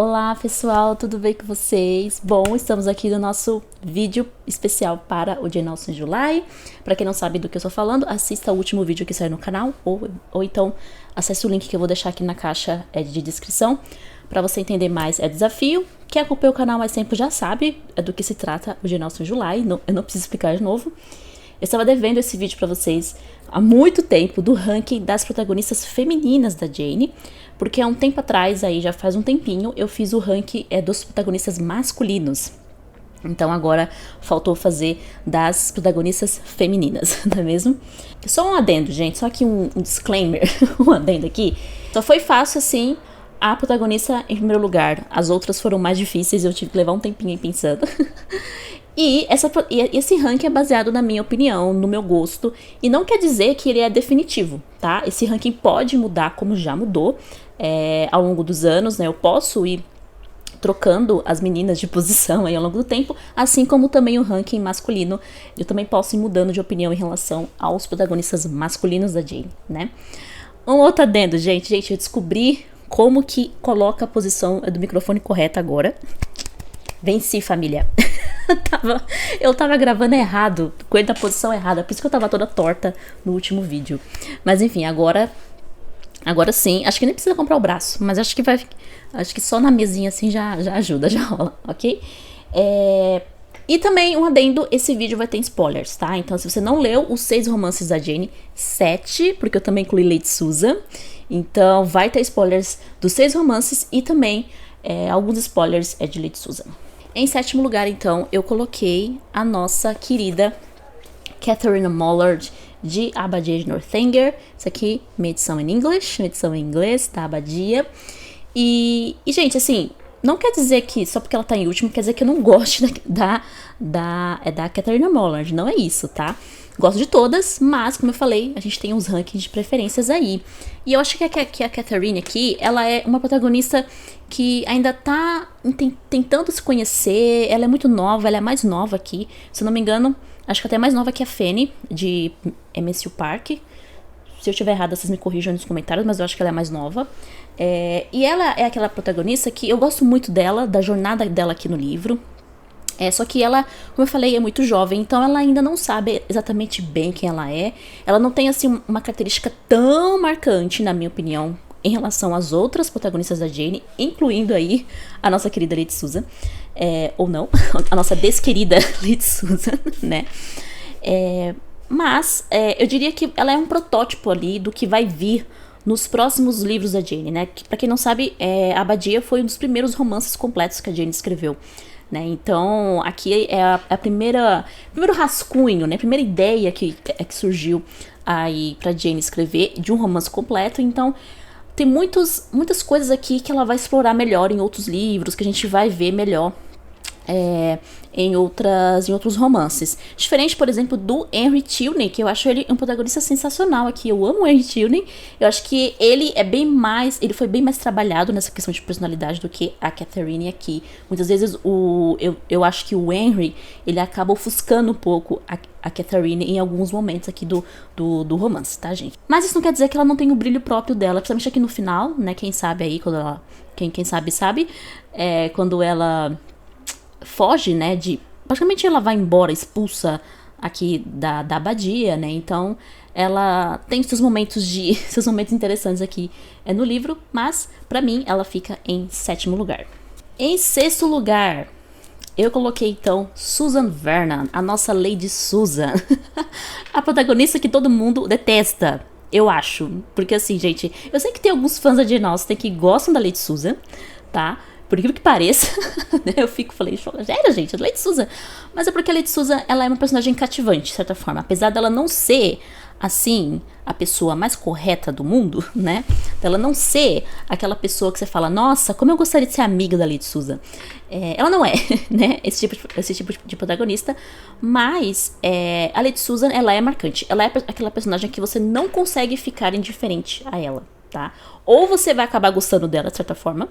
Olá pessoal, tudo bem com vocês? Bom, estamos aqui no nosso vídeo especial para o Jane Austen July. Para quem não sabe do que eu estou falando, assista o último vídeo que saiu no canal ou então acesse o link que eu vou deixar aqui na caixa de descrição para você entender mais. É desafio. Quem acompanha o canal há mais tempo já sabe do que se trata o Jane Austen July, eu não preciso explicar de novo. Eu estava devendo esse vídeo para vocês há muito tempo do ranking das protagonistas femininas da Jane, porque há um tempo atrás, aí já faz um tempinho, eu fiz o ranking dos protagonistas masculinos. Então agora faltou fazer das protagonistas femininas, não é mesmo? Só um adendo, gente, só aqui um disclaimer, um adendo aqui. Só foi fácil assim a protagonista em primeiro lugar, as outras foram mais difíceis, eu tive que levar um tempinho aí pensando. E esse ranking é baseado na minha opinião, no meu gosto, e não quer dizer que ele é definitivo, tá? Esse ranking pode mudar, como já mudou ao longo dos anos, né? Eu posso ir trocando as meninas de posição aí ao longo do tempo, assim como também o ranking masculino, eu também posso ir mudando de opinião em relação aos protagonistas masculinos da Jane, né? Um outro adendo, gente, eu descobri como que coloca a posição do microfone correta agora. Venci, família. Eu tava gravando errado, com a posição errada, por isso que eu tava toda torta no último vídeo. Mas enfim, agora sim, acho que nem precisa comprar o braço, mas acho que só na mesinha assim já ajuda, já rola, ok? E também um adendo, esse vídeo vai ter spoilers, tá? Então se você não leu os 6 romances da Jane, 7, porque eu também incluí Lady Susan, então vai ter spoilers dos 6 romances e também alguns spoilers de Lady Susan. Em 7º lugar, então, eu coloquei a nossa querida Catherine Mollard de Abadia de Northanger. Isso aqui, minha edição em inglês, da Abadia. E, gente, assim, não quer dizer que só porque ela tá em último, quer dizer que eu não gosto da Catherine Mollard. Não é isso, tá? Gosto de todas, mas, como eu falei, a gente tem uns rankings de preferências aí. E eu acho que a Catherine aqui, ela é uma protagonista que ainda tá tentando se conhecer. Ela é muito nova, ela é mais nova aqui. Se eu não me engano, acho que até mais nova que a Fanny, de MSU Park. Se eu estiver errada, vocês me corrijam nos comentários, mas eu acho que ela é mais nova. E ela é aquela protagonista que eu gosto muito dela, da jornada dela aqui no livro. Só que ela, como eu falei, é muito jovem, então ela ainda não sabe exatamente bem quem ela é. Ela não tem, assim, uma característica tão marcante, na minha opinião, em relação às outras protagonistas da Jane, incluindo aí a nossa querida Lady Susan, ou não, a nossa desquerida Lady Susan, né? Mas eu diria que ela é um protótipo ali do que vai vir nos próximos livros da Jane, né? Que, pra quem não sabe, a Abadia foi um dos primeiros romances completos que a Jane escreveu. Né? Então, aqui é a primeiro rascunho, né? A primeira ideia que surgiu aí pra Jane escrever de um romance completo. Então, tem muitas coisas aqui que ela vai explorar melhor em outros livros, que a gente vai ver melhor em outros romances. Diferente, por exemplo, do Henry Tilney, que eu acho ele um protagonista sensacional aqui. Eu amo o Henry Tilney. Eu acho que ele foi bem mais trabalhado nessa questão de personalidade do que a Catherine aqui. Muitas vezes eu acho que o Henry, ele acaba ofuscando um pouco a Catherine em alguns momentos aqui do romance, tá, gente? Mas isso não quer dizer que ela não tem o brilho próprio dela, principalmente aqui no final, né? Quem sabe aí, quem sabe, quando ela foge, né, praticamente ela vai embora, expulsa aqui da Abadia, né, então ela tem seus momentos interessantes aqui no livro, mas pra mim ela fica em 7º lugar. Em 6º lugar, eu coloquei então Susan Vernon, a nossa Lady Susan, a protagonista que todo mundo detesta, eu acho, porque assim, gente, eu sei que tem alguns fãs da Jane Austen que gostam da Lady Susan, tá? Por aquilo que pareça, né, eu falei, gente, a Lady Susan. Mas é porque a Lady Susan, ela é uma personagem cativante, de certa forma. Apesar dela não ser, assim, a pessoa mais correta do mundo, né? Dela não ser aquela pessoa que você fala, nossa, como eu gostaria de ser amiga da Lady Susan. Ela não é, né, esse tipo de protagonista. Mas a Lady Susan, ela é marcante. Ela é aquela personagem que você não consegue ficar indiferente a ela, tá? Ou você vai acabar gostando dela, de certa forma,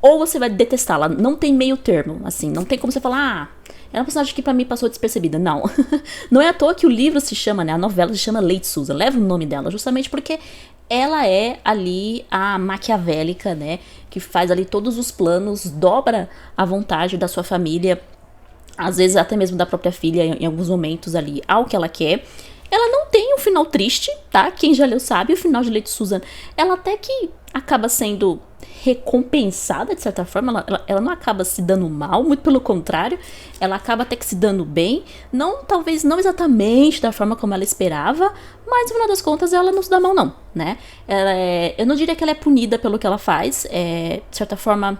ou você vai detestá-la. Não tem meio termo, assim. Não tem como você falar, é uma personagem que pra mim passou despercebida. Não. Não é à toa que o livro se chama, né? A novela se chama Lady Susan. Leva o nome dela, justamente porque ela é ali a maquiavélica, né, que faz ali todos os planos, dobra a vontade da sua família, às vezes até mesmo da própria filha em alguns momentos ali, ao que ela quer. Ela não tem um final triste, tá? Quem já leu sabe, o final de Lady Susan, ela até que acaba sendo recompensada de certa forma, ela não acaba se dando mal, muito pelo contrário, ela acaba até que se dando bem, talvez não exatamente da forma como ela esperava, mas no final das contas ela não se dá mal não, né? Eu não diria que ela é punida pelo que ela faz, de certa forma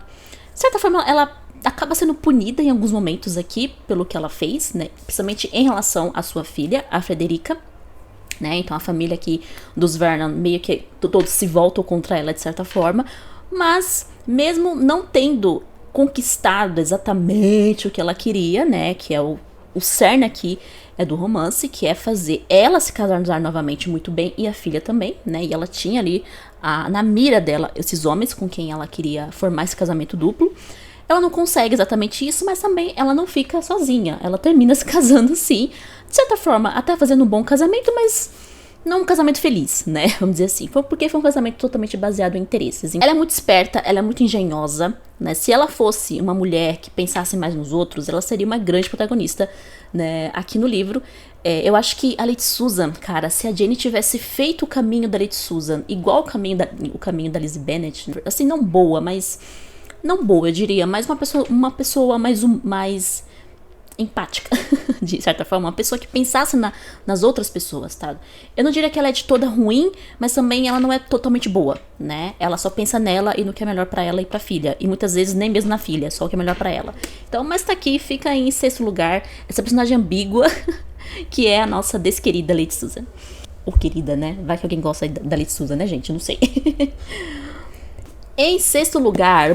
ela acaba sendo punida em alguns momentos aqui pelo que ela fez, né? Principalmente em relação à sua filha, a Frederica, né? Então a família aqui dos Vernon meio que todos se voltam contra ela de certa forma, mas mesmo não tendo conquistado exatamente o que ela queria, né? Que é o cerne aqui do romance, que é fazer ela se casar novamente muito bem e a filha também, né? E ela tinha ali na mira dela esses homens com quem ela queria formar esse casamento duplo. Ela não consegue exatamente isso, mas também ela não fica sozinha. Ela termina se casando sim, de certa forma, até fazendo um bom casamento, mas não um casamento feliz, né? Vamos dizer assim. Porque foi um casamento totalmente baseado em interesses. Ela é muito esperta, ela é muito engenhosa, né? Se ela fosse uma mulher que pensasse mais nos outros, ela seria uma grande protagonista, né? Aqui no livro. Eu acho que a Lady Susan, cara, se a Jane tivesse feito o caminho da Lady Susan, igual o caminho da Lizzie Bennet, assim, não boa, eu diria, mas uma pessoa mais empática, de certa forma, uma pessoa que pensasse nas outras pessoas, tá? Eu não diria que ela é de toda ruim, mas também ela não é totalmente boa, né? Ela só pensa nela e no que é melhor pra ela e pra filha, e muitas vezes nem mesmo na filha, só o que é melhor pra ela. Então, mas tá aqui, fica em sexto lugar, essa personagem ambígua, que é a nossa desquerida Lady Susan. Ou querida, né? Vai que alguém gosta da Lady Susan, né, gente? Não sei. Em sexto lugar,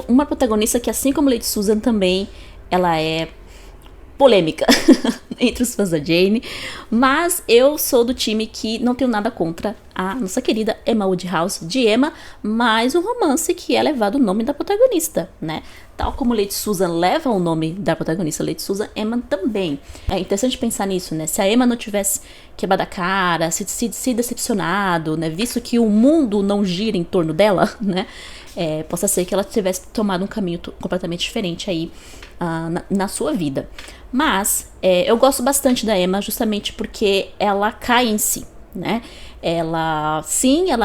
uma protagonista que, assim como Lady Susan, também ela é polêmica entre os fãs da Jane, mas eu sou do time que não tenho nada contra a nossa querida Emma Woodhouse, de Emma, mas um romance que é levado o nome da protagonista, né? Tal como Lady Susan leva o nome da protagonista Lady Susan, Emma também. É interessante pensar nisso, né? Se a Emma não tivesse quebrado a cara, se decepcionado, né? Visto que o mundo não gira em torno dela, né? Possa ser que ela tivesse tomado um caminho completamente diferente aí na sua vida. Mas eu gosto bastante da Emma justamente porque ela cai em si, né? Ela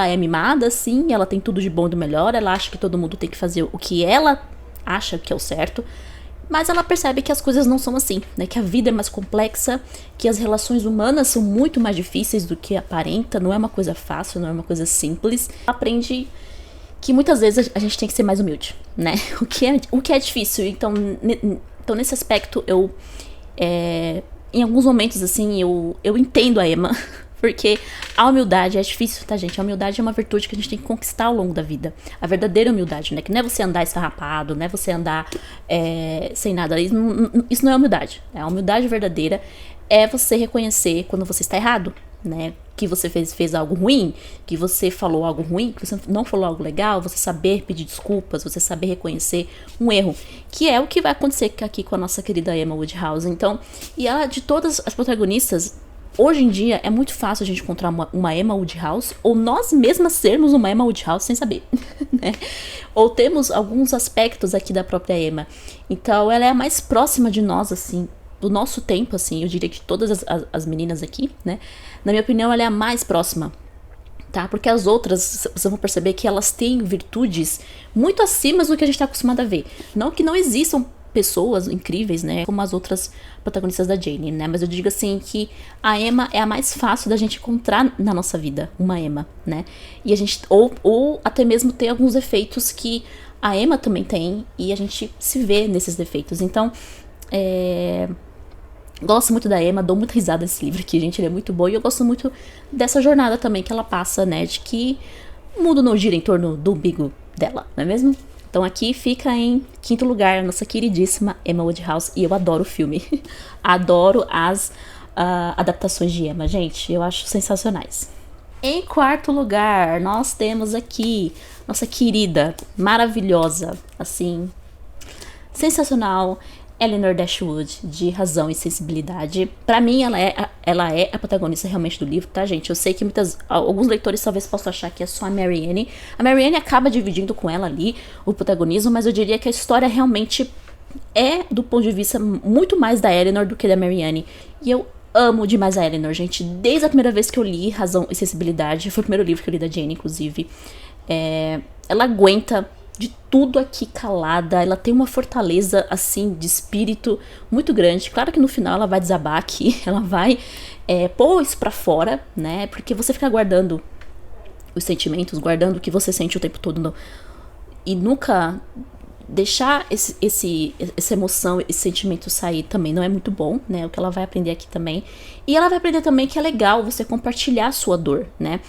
é mimada, sim, ela tem tudo de bom e do melhor, ela acha que todo mundo tem que fazer o que ela acha que é o certo, mas ela percebe que as coisas não são assim, né? Que a vida é mais complexa, que as relações humanas são muito mais difíceis do que aparenta, não é uma coisa fácil, não é uma coisa simples. Ela aprende que muitas vezes a gente tem que ser mais humilde, né? O que é difícil. Então nesse aspecto, em alguns momentos, assim, eu entendo a Emma, porque a humildade é difícil, tá, gente? A humildade é uma virtude que a gente tem que conquistar ao longo da vida. A verdadeira humildade, né? Que não é você andar esfarrapado, não é você andar sem nada. Isso não é humildade. A humildade verdadeira é você reconhecer quando você está errado, né? Que você fez algo ruim, que você falou algo ruim, que você não falou algo legal, você saber pedir desculpas, você saber reconhecer um erro, que é o que vai acontecer aqui com a nossa querida Emma Woodhouse. Então, e ela, de todas as protagonistas, hoje em dia é muito fácil a gente encontrar uma Emma Woodhouse, ou nós mesmas sermos uma Emma Woodhouse sem saber, né? Ou temos alguns aspectos aqui da própria Emma. Então, ela é a mais próxima de nós, assim, do nosso tempo, assim, eu diria que todas as meninas aqui, né? Na minha opinião, ela é a mais próxima, tá? Porque as outras, vocês vão perceber que elas têm virtudes muito acima do que a gente tá acostumado a ver. Não que não existam pessoas incríveis, né? Como as outras protagonistas da Jane, né? Mas eu digo assim que a Emma é a mais fácil da gente encontrar na nossa vida, uma Emma, né? E a gente, ou até mesmo ter alguns defeitos que a Emma também tem, e a gente se vê nesses defeitos. Então, gosto muito da Emma, dou muita risada nesse livro aqui, gente, ele é muito bom. E eu gosto muito dessa jornada também que ela passa, né, de que o mundo não gira em torno do umbigo dela, não é mesmo? Então aqui fica em quinto lugar a nossa queridíssima Emma Woodhouse, e eu adoro o filme. Adoro as adaptações de Emma, gente, eu acho sensacionais. Em quarto lugar, nós temos aqui nossa querida, maravilhosa, assim, sensacional, Eleanor Dashwood, de Razão e Sensibilidade. Pra mim, ela é a protagonista realmente do livro, tá, gente? Eu sei que alguns leitores talvez possam achar que é só a Marianne. A Marianne acaba dividindo com ela ali o protagonismo, mas eu diria que a história realmente é, do ponto de vista, muito mais da Eleanor do que da Marianne. E eu amo demais a Eleanor, gente. Desde a primeira vez que eu li Razão e Sensibilidade, foi o primeiro livro que eu li da Jane, inclusive. Ela aguenta de tudo aqui calada, ela tem uma fortaleza, assim, de espírito muito grande. Claro que no final ela vai desabar aqui, ela vai pôr isso pra fora, né, porque você fica guardando os sentimentos, guardando o que você sente o tempo todo, e nunca deixar essa emoção, esse sentimento sair também não é muito bom, né, o que ela vai aprender aqui também. E ela vai aprender também que é legal você compartilhar a sua dor, né,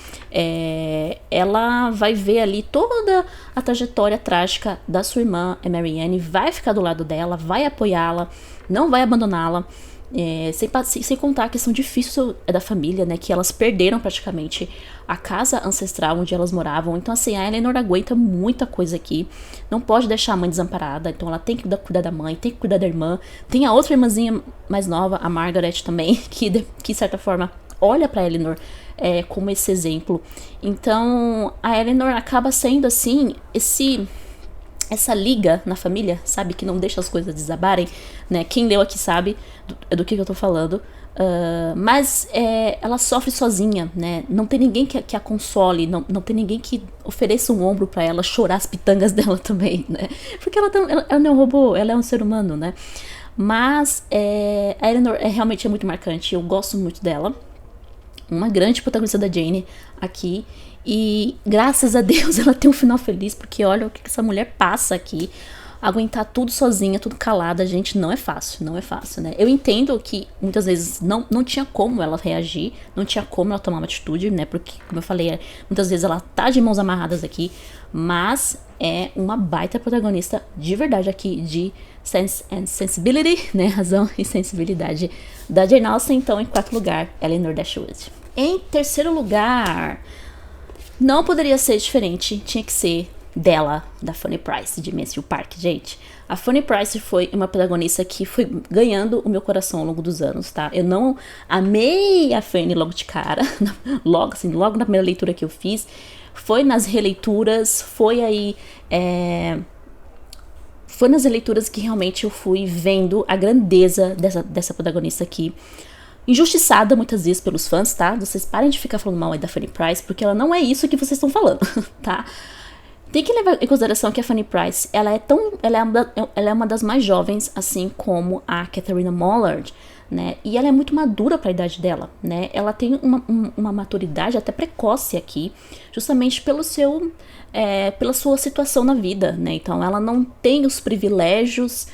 ela vai ver ali toda a trajetória trágica da sua irmã, a Marianne, vai ficar do lado dela, vai apoiá-la, não vai abandoná-la. Sem contar a questão difícil da família, né, que elas perderam praticamente a casa ancestral onde elas moravam. Então, assim, a Eleanor aguenta muita coisa aqui, não pode deixar a mãe desamparada, então ela tem que cuidar da mãe, tem que cuidar da irmã. Tem a outra irmãzinha mais nova, a Margaret também, que de certa forma olha pra Eleanor como esse exemplo. Então a Eleanor acaba sendo, assim, essa liga na família, sabe? Que não deixa as coisas desabarem, né? Quem leu aqui sabe do que eu tô falando. Mas ela sofre sozinha, né? Não tem ninguém que a console, não tem ninguém que ofereça um ombro pra ela chorar as pitangas dela também, né? Porque ela não é um robô, ela é um ser humano, né? Mas a Eleanor realmente é muito marcante, eu gosto muito dela. Uma grande protagonista da Jane aqui. E graças a Deus ela tem um final feliz, porque olha o que essa mulher passa aqui. Aguentar tudo sozinha, tudo calada, gente, não é fácil, né? Eu entendo que muitas vezes não tinha como ela reagir, não tinha como ela tomar uma atitude, né? Porque, como eu falei, muitas vezes ela tá de mãos amarradas aqui, mas é uma baita protagonista de verdade aqui, de Sense and Sensibility, né? Razão e Sensibilidade da Jane Austen. Então, em quarto lugar, Eleanor Dashwood. Em terceiro lugar, não poderia ser diferente, tinha que ser dela, da Fanny Price, de Mansfield Park, gente. A Fanny Price foi uma protagonista que foi ganhando o meu coração ao longo dos anos, tá? Eu não amei a Fanny logo de cara, logo na primeira leitura que eu fiz. Foi nas releituras, foi nas releituras que realmente eu fui vendo a grandeza dessa protagonista aqui. Injustiçada muitas vezes pelos fãs, tá? Vocês parem de ficar falando mal aí da Fanny Price, porque ela não é isso que vocês estão falando, tá? Tem que levar em consideração que a Fanny Price, ela é uma das mais jovens, assim como a Katharina Mollard, né? E ela é muito madura para a idade dela, né? Ela tem uma maturidade até precoce aqui, justamente pela sua situação na vida, né? Então ela não tem os privilégios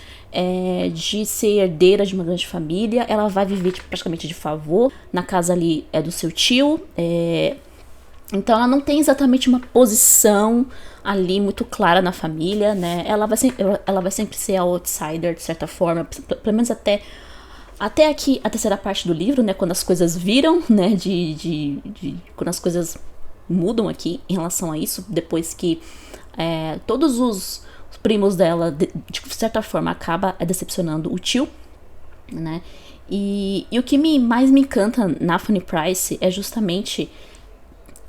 de ser herdeira de uma grande família. Ela vai viver praticamente de favor na casa ali do seu tio. Então ela não tem exatamente uma posição ali muito clara na família, né? Ela vai sempre ser a outsider, de certa forma, pelo menos até aqui a terceira parte do livro, né? Quando as coisas viram, né? Quando as coisas mudam aqui em relação a isso, depois que todos os primos dela, de certa forma, acaba decepcionando o tio, né? E o que mais me encanta na Fanny Price é justamente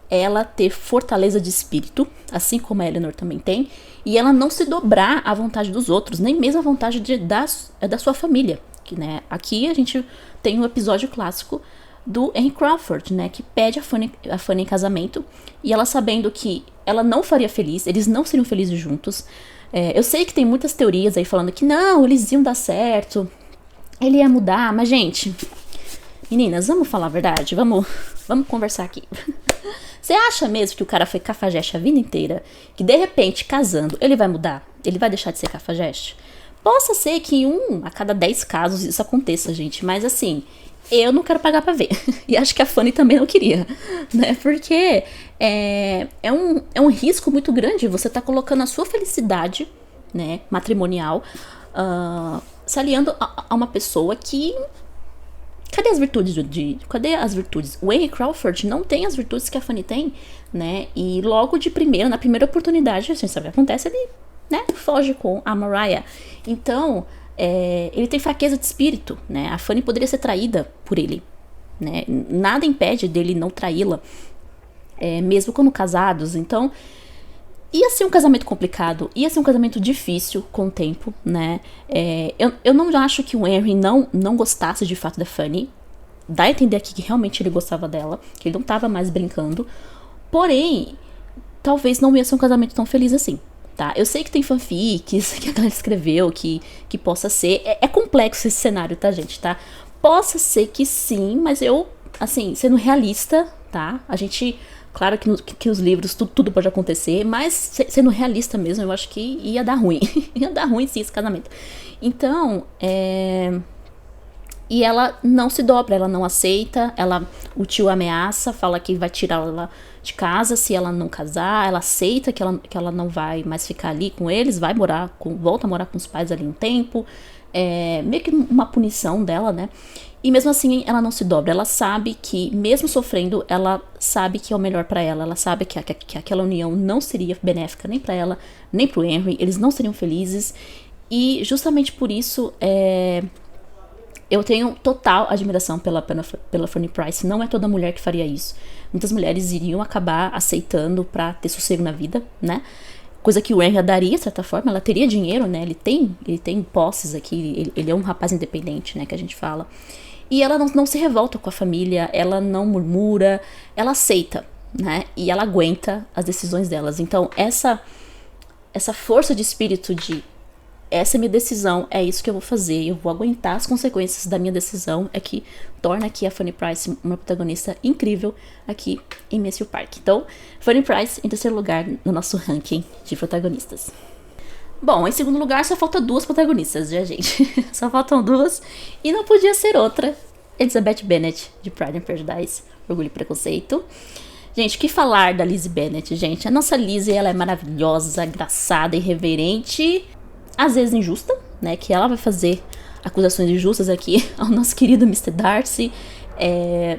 ela ter fortaleza de espírito, assim como a Eleanor também tem, e ela não se dobrar à vontade dos outros, nem mesmo à vontade da sua família. Que, né, aqui a gente tem um episódio clássico do Henry Crawford, né, que pede a Fanny em casamento, e ela sabendo que ela não faria feliz, eles não seriam felizes juntos. Eu sei que tem muitas teorias aí falando que não, eles iam dar certo, ele ia mudar, mas gente, meninas, vamos falar a verdade, vamos conversar aqui. Você acha mesmo que o cara foi cafajeste a vida inteira? Que de repente, casando, ele vai mudar? Ele vai deixar de ser cafajeste? Possa ser que em a cada 10 casos isso aconteça, gente. Mas assim, eu não quero pagar pra ver. E acho que a Fanny também não queria, né? Porque é um risco muito grande. Você tá colocando a sua felicidade, né, matrimonial, se aliando a uma pessoa que... Cadê as virtudes? Cadê as virtudes? O Henry Crawford não tem as virtudes que a Fanny tem, né? E logo na primeira oportunidade, a gente sabe o que acontece, ele, né, foge com a Mariah. Então, ele tem fraqueza de espírito, né? A Fanny poderia ser traída por ele, né? Nada impede dele não traí-la, mesmo quando casados. Então, ia ser um casamento complicado, ia ser um casamento difícil com o tempo, né? Eu não acho que o Henry não gostasse de fato da Fanny. Dá a entender aqui que realmente ele gostava dela, que ele não tava mais brincando. Porém, talvez não ia ser um casamento tão feliz assim, tá? Eu sei que tem fanfics que a galera escreveu, que possa ser. É complexo esse cenário, tá, gente, tá? Possa ser que sim, mas eu, assim, sendo realista, tá? A gente... Claro que os livros, tudo pode acontecer, mas sendo realista mesmo, eu acho que ia dar ruim. Ia dar ruim, sim, esse casamento. Então, E ela não se dobra, ela não aceita, o tio ameaça, fala que vai tirar ela de casa se ela não casar, ela aceita que ela não vai mais ficar ali com eles, volta a morar com os pais ali um tempo, meio que uma punição dela, né? E mesmo assim, ela não se dobra. Ela sabe que, mesmo sofrendo, ela sabe que é o melhor pra ela. Ela sabe que aquela união não seria benéfica nem pra ela, nem pro Henry. Eles não seriam felizes. E justamente por isso, eu tenho total admiração pela Fanny Price. Não é toda mulher que faria isso. Muitas mulheres iriam acabar aceitando pra ter sossego na vida, né? Coisa que o Henry daria, de certa forma. Ela teria dinheiro, né? Ele tem posses aqui. Ele é um rapaz independente, né? Que a gente fala. E ela não se revolta com a família, ela não murmura, ela aceita, né? E ela aguenta as decisões delas. Então, essa força de espírito de essa é minha decisão, é isso que eu vou fazer, eu vou aguentar as consequências da minha decisão, é que torna aqui a Fanny Price uma protagonista incrível aqui em Mansfield Park. Então, Fanny Price em terceiro lugar no nosso ranking de protagonistas. Bom, em segundo lugar só faltam 2 protagonistas, já, gente. Só faltam 2. E não podia ser outra. Elizabeth Bennet, de Pride and Prejudice, Orgulho e Preconceito. Gente, o que falar da Lizzie Bennet, gente? A nossa Lizzie, ela é maravilhosa, engraçada, irreverente, às vezes injusta, né? Que ela vai fazer acusações injustas aqui ao nosso querido Mr. Darcy.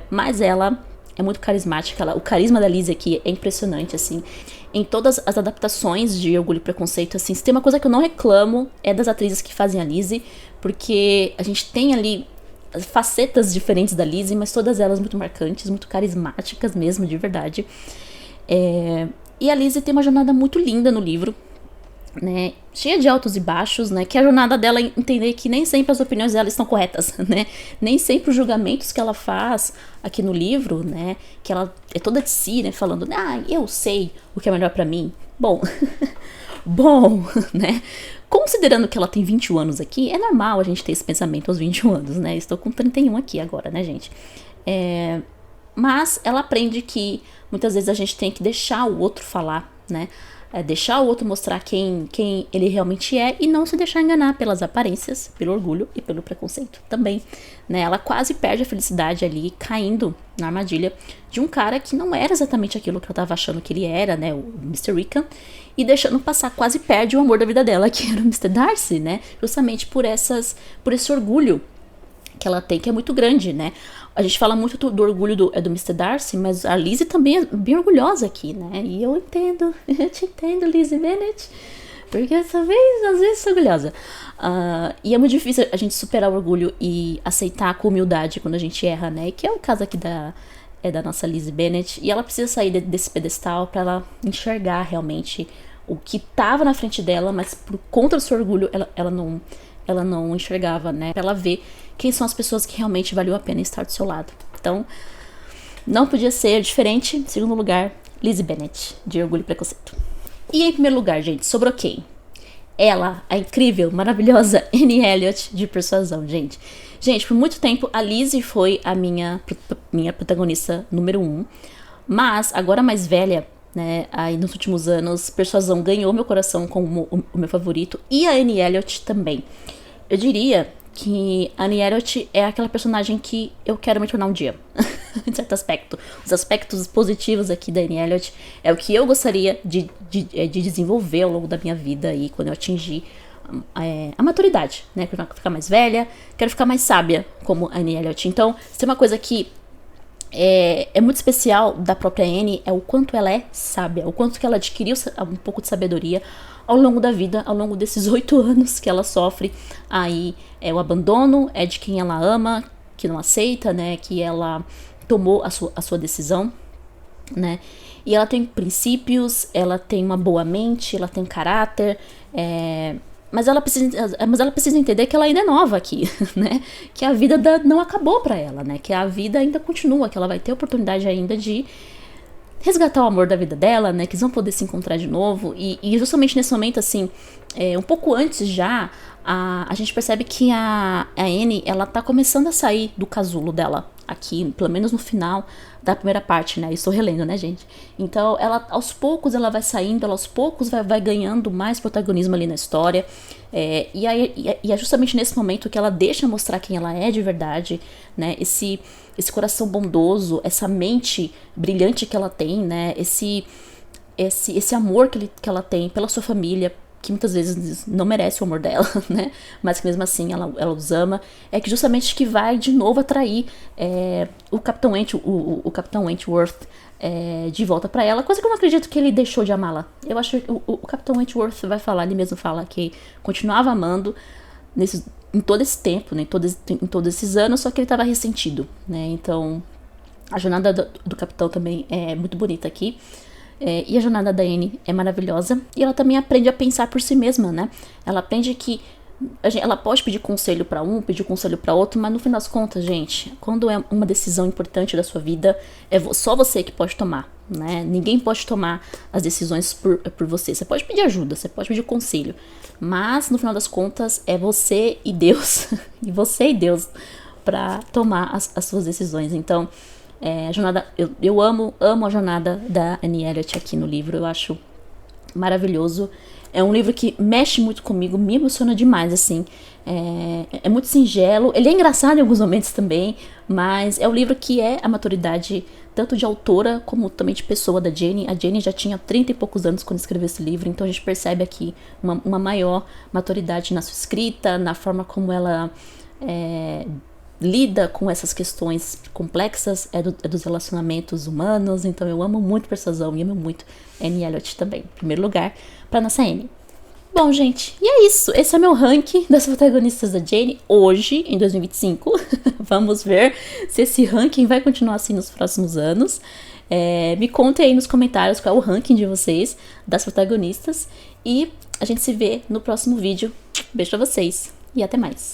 Mas ela é muito carismática. O carisma da Lizzie aqui é impressionante, assim. Em todas as adaptações de Orgulho e Preconceito, assim, se tem uma coisa que eu não reclamo é das atrizes que fazem a Lizzie, porque a gente tem ali facetas diferentes da Lizzie, mas todas elas muito marcantes, muito carismáticas mesmo, de verdade. E a Lizzie tem uma jornada muito linda no livro, né, cheia de altos e baixos, né, que é a jornada dela entender que nem sempre as opiniões dela estão corretas, né, nem sempre os julgamentos que ela faz aqui no livro, né, que ela é toda de si, né, falando, eu sei o que é melhor pra mim. Bom, né, considerando que ela tem 21 anos aqui, é normal a gente ter esse pensamento aos 21 anos, né, estou com 31 aqui agora, né, gente, mas ela aprende que muitas vezes a gente tem que deixar o outro falar, né, deixar o outro mostrar quem ele realmente é e não se deixar enganar pelas aparências, pelo orgulho e pelo preconceito também, né? Ela quase perde a felicidade ali, caindo na armadilha de um cara que não era exatamente aquilo que ela estava achando que ele era, né? O Mr. Wickham, e deixando passar, quase perde o amor da vida dela, que era o Mr. Darcy, né? Justamente por esse orgulho que ela tem, que é muito grande, né? A gente fala muito do orgulho do Mr. Darcy, mas a Lizzie também é bem orgulhosa aqui, né? E eu te entendo, Lizzie Bennet, porque às vezes sou orgulhosa. E é muito difícil a gente superar o orgulho e aceitar com humildade quando a gente erra, né? Que é o caso aqui da nossa Lizzie Bennet. E ela precisa sair desse pedestal para ela enxergar realmente o que estava na frente dela, mas por conta do seu orgulho, ela não enxergava, né? Pra ela ver quem são as pessoas que realmente valeu a pena estar do seu lado. Então, não podia ser diferente. Em segundo lugar, Lizzie Bennet, de Orgulho e Preconceito. E em primeiro lugar, gente, sobrou quem? Ela, a incrível, maravilhosa Anne Elliot, de Persuasão, gente. Gente, por muito tempo, a Lizzie foi a minha protagonista número 1. Mas, agora mais velha, né, aí nos últimos anos, Persuasão ganhou meu coração como o meu favorito. E a Anne Elliot também. Eu diria que a Anne Elliot é aquela personagem que eu quero me tornar um dia, em certo aspecto. Os aspectos positivos aqui da Anne Elliot é o que eu gostaria de desenvolver ao longo da minha vida e quando eu atingir a maturidade, né? Quero ficar mais velha, quero ficar mais sábia como a Anne Elliot. Então, se tem uma coisa que é muito especial da própria Annie é o quanto ela é sábia, o quanto que ela adquiriu um pouco de sabedoria ao longo da vida, ao longo desses 8 anos que ela sofre aí o abandono, de quem ela ama, que não aceita, né, que ela tomou a sua decisão, né, e ela tem princípios, ela tem uma boa mente, ela tem caráter, mas ela precisa entender que ela ainda é nova aqui, né? Que a vida não acabou pra ela, né? Que a vida ainda continua, que ela vai ter oportunidade ainda de resgatar o amor da vida dela, né? Que eles vão poder se encontrar de novo. E justamente nesse momento, assim, um pouco antes já, a gente percebe que a Annie, ela tá começando a sair do casulo dela aqui, pelo menos no final da primeira parte, né? Estou relendo, né, gente? Então, ela, aos poucos, ela vai saindo, ela aos poucos vai ganhando mais protagonismo ali na história. E é justamente nesse momento que ela deixa mostrar quem ela é de verdade, né? Esse coração bondoso, essa mente brilhante que ela tem, né? Esse amor que ela tem pela sua família, que muitas vezes não merece o amor dela, né? Mas que mesmo assim ela os ama. É que justamente que vai de novo atrair o Capitão Wentworth de volta pra ela. Coisa que eu não acredito que ele deixou de amá-la. Eu acho que o Capitão Wentworth vai falar, ele mesmo fala que continuava amando em todo esse tempo, né? Em todos esses anos, só que ele estava ressentido, né? Então, a jornada do Capitão também é muito bonita aqui. E a jornada da Annie é maravilhosa. E ela também aprende a pensar por si mesma, né? Ela aprende que ela pode pedir conselho pra um, pedir conselho pra outro, mas no fim das contas, gente, quando é uma decisão importante da sua vida, é só você que pode tomar, né? Ninguém pode tomar as decisões por você. Você pode pedir ajuda, você pode pedir conselho, mas no final das contas é você e Deus, e você e Deus pra tomar as suas decisões. Então, a jornada, eu amo a jornada da Annie Elliot aqui no livro, eu acho maravilhoso. É um livro que mexe muito comigo, me emociona demais, assim. É muito singelo, ele é engraçado em alguns momentos também, mas é um livro que é a maturidade tanto de autora como também de pessoa da Jenny. A Jenny já tinha 30 e poucos anos quando escreveu esse livro, então a gente percebe aqui uma maior maturidade na sua escrita, na forma como ela lida com essas questões complexas dos relacionamentos humanos. Então eu amo muito Persuasão e amo muito Annie Elliot também. Em primeiro lugar, para nossa Annie. Bom, gente, e é isso. Esse é meu ranking das protagonistas da Jane hoje, em 2025. Vamos ver se esse ranking vai continuar assim nos próximos anos. Me contem aí nos comentários qual é o ranking de vocês das protagonistas. E a gente se vê no próximo vídeo. Beijo pra vocês e até mais.